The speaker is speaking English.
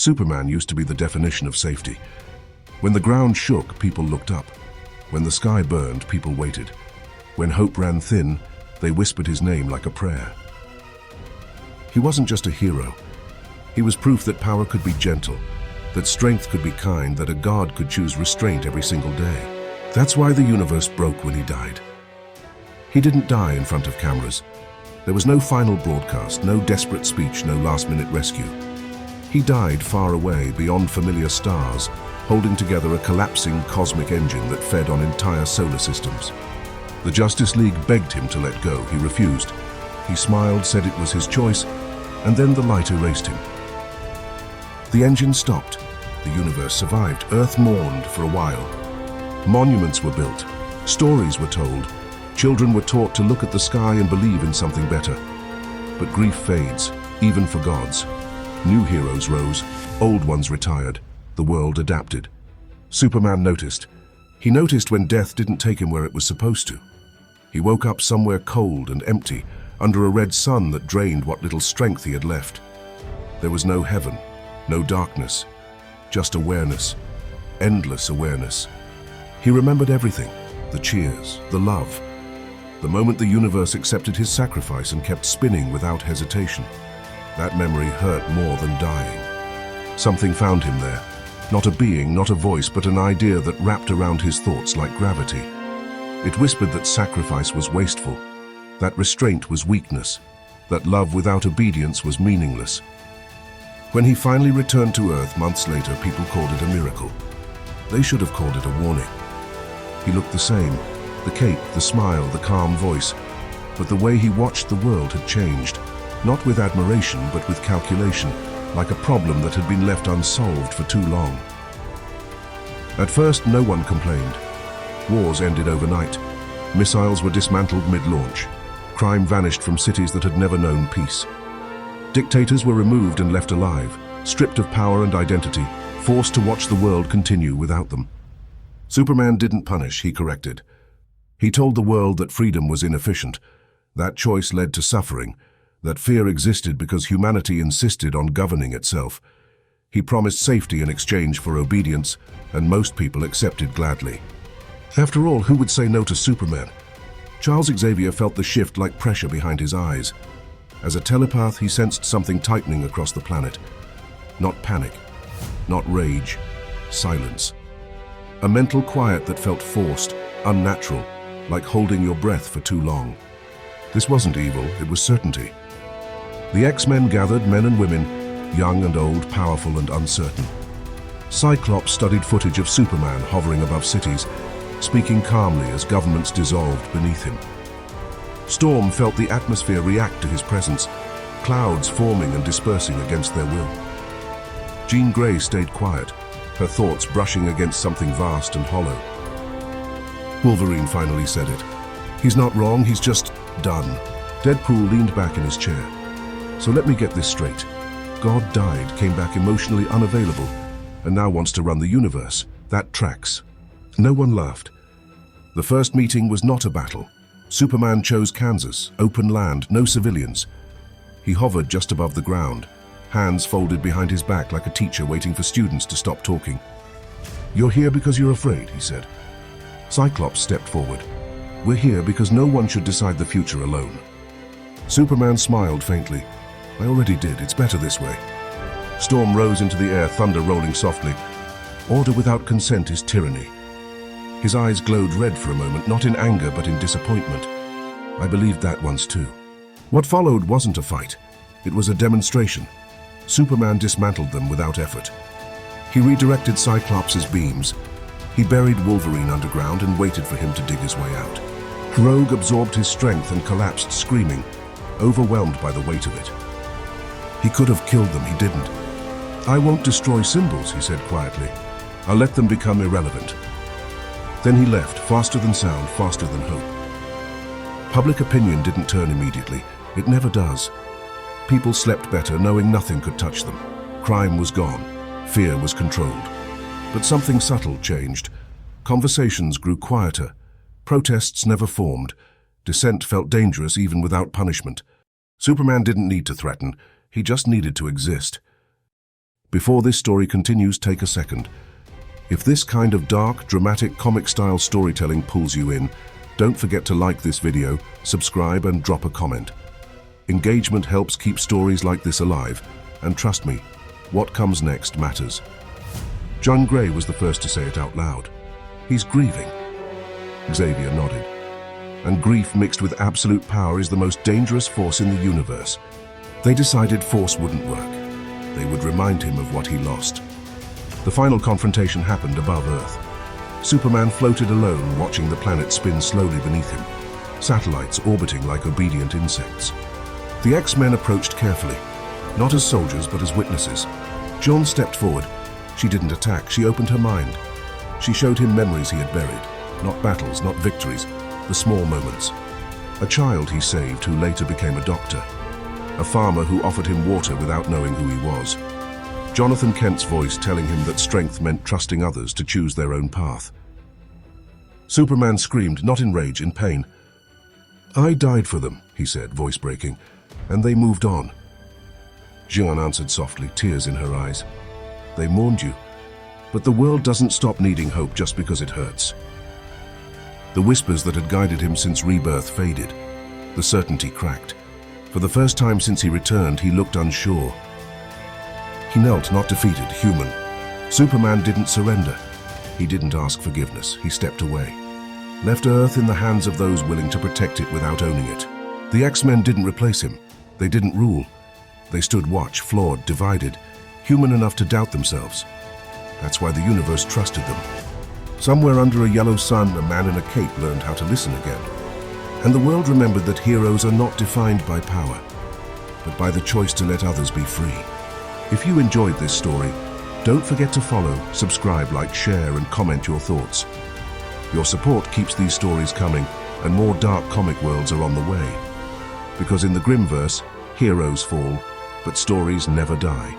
Superman used to be the definition of safety. When the ground shook, people looked up. When the sky burned, people waited. When hope ran thin, they whispered his name like a prayer. He wasn't just a hero. He was proof that power could be gentle, that strength could be kind, that a god could choose restraint every single day. That's why the universe broke when he died. He didn't die in front of cameras. There was no final broadcast, no desperate speech, no last-minute rescue. He died far away, beyond familiar stars, holding together a collapsing cosmic engine that fed on entire solar systems. The Justice League begged him to let go. He refused. He smiled, said it was his choice, and then the light erased him. The engine stopped. The universe survived. Earth mourned for a while. Monuments were built. Stories were told. Children were taught to look at the sky and believe in something better. But grief fades, even for gods. New heroes rose. Old ones retired. The world adapted. Superman noticed. He noticed when death didn't take him where it was supposed to. He woke up somewhere cold and empty, under a red sun that drained what little strength he had left. There was no heaven, no darkness, just awareness, endless awareness. He remembered everything, the cheers, the love, the moment the universe accepted his sacrifice and kept spinning without hesitation. That memory hurt more than dying. Something found him there. Not a being, not a voice, but an idea that wrapped around his thoughts like gravity. It whispered that sacrifice was wasteful, that restraint was weakness, that love without obedience was meaningless. When he finally returned to Earth months later, people called it a miracle. They should have called it a warning. He looked the same, the cape, the smile, the calm voice, but the way he watched the world had changed, not with admiration, but with calculation, like a problem that had been left unsolved for too long. At first, no one complained. Wars ended overnight. Missiles were dismantled mid-launch. Crime vanished from cities that had never known peace. Dictators were removed and left alive, stripped of power and identity, forced to watch the world continue without them. Superman didn't punish, he corrected. He told the world that freedom was inefficient. That choice led to suffering, that fear existed because humanity insisted on governing itself. He promised safety in exchange for obedience, and most people accepted gladly. After all, who would say no to Superman? Charles Xavier felt the shift like pressure behind his eyes. As a telepath, he sensed something tightening across the planet. Not panic, not rage, silence. A mental quiet that felt forced, unnatural, like holding your breath for too long. This wasn't evil, it was certainty. The X-Men gathered, men and women, young and old, powerful and uncertain. Cyclops studied footage of Superman hovering above cities, speaking calmly as governments dissolved beneath him. Storm felt the atmosphere react to his presence, clouds forming and dispersing against their will. Jean Grey stayed quiet, her thoughts brushing against something vast and hollow. Wolverine finally said it. He's not wrong, he's just done. Deadpool leaned back in his chair. So let me get this straight. God died, came back emotionally unavailable, and now wants to run the universe. That tracks. No one laughed. The first meeting was not a battle. Superman chose Kansas, open land, no civilians. He hovered just above the ground, hands folded behind his back like a teacher waiting for students to stop talking. You're here because you're afraid, he said. Cyclops stepped forward. We're here because no one should decide the future alone. Superman smiled faintly. I already did, it's better this way. Storm rose into the air, thunder rolling softly. Order without consent is tyranny. His eyes glowed red for a moment, not in anger but in disappointment. I believed that once too. What followed wasn't a fight. It was a demonstration. Superman dismantled them without effort. He redirected Cyclops' beams. He buried Wolverine underground and waited for him to dig his way out. Rogue absorbed his strength and collapsed screaming, overwhelmed by the weight of it. He could have killed them, he didn't. I won't destroy symbols, he said quietly. I'll let them become irrelevant. Then he left, faster than sound, faster than hope. Public opinion didn't turn immediately. It never does. People slept better, knowing nothing could touch them. Crime was gone. Fear was controlled. But something subtle changed. Conversations grew quieter. Protests never formed. Dissent felt dangerous even without punishment. Superman didn't need to threaten. He just needed to exist. Before this story continues, take a second. If this kind of dark, dramatic, comic-style storytelling pulls you in, don't forget to like this video, subscribe and drop a comment. Engagement helps keep stories like this alive, and trust me, what comes next matters. John Gray was the first to say it out loud. He's grieving. Xavier nodded. And grief mixed with absolute power is the most dangerous force in the universe. They decided force wouldn't work. They would remind him of what he lost. The final confrontation happened above Earth. Superman floated alone, watching the planet spin slowly beneath him, satellites orbiting like obedient insects. The X-Men approached carefully, not as soldiers but as witnesses. John stepped forward. She didn't attack, she opened her mind. She showed him memories he had buried, not battles, not victories, the small moments. A child he saved who later became a doctor. A farmer who offered him water without knowing who he was. Jonathan Kent's voice telling him that strength meant trusting others to choose their own path. Superman screamed, not in rage, in pain. "I died for them," he said, voice breaking, "and they moved on." Jean answered softly, tears in her eyes. "They mourned you, but the world doesn't stop needing hope just because it hurts." The whispers that had guided him since rebirth faded. The certainty cracked. For the first time since he returned, he looked unsure. He knelt, not defeated, human. Superman didn't surrender. He didn't ask forgiveness. He stepped away. Left Earth in the hands of those willing to protect it without owning it. The X-Men didn't replace him. They didn't rule. They stood watch, flawed, divided, human enough to doubt themselves. That's why the universe trusted them. Somewhere under a yellow sun, a man in a cape learned how to listen again. And the world remembered that heroes are not defined by power, but by the choice to let others be free. If you enjoyed this story, don't forget to follow, subscribe, like, share, and comment your thoughts. Your support keeps these stories coming, and more dark comic worlds are on the way. Because in the GrimVerse, heroes fall, but stories never die.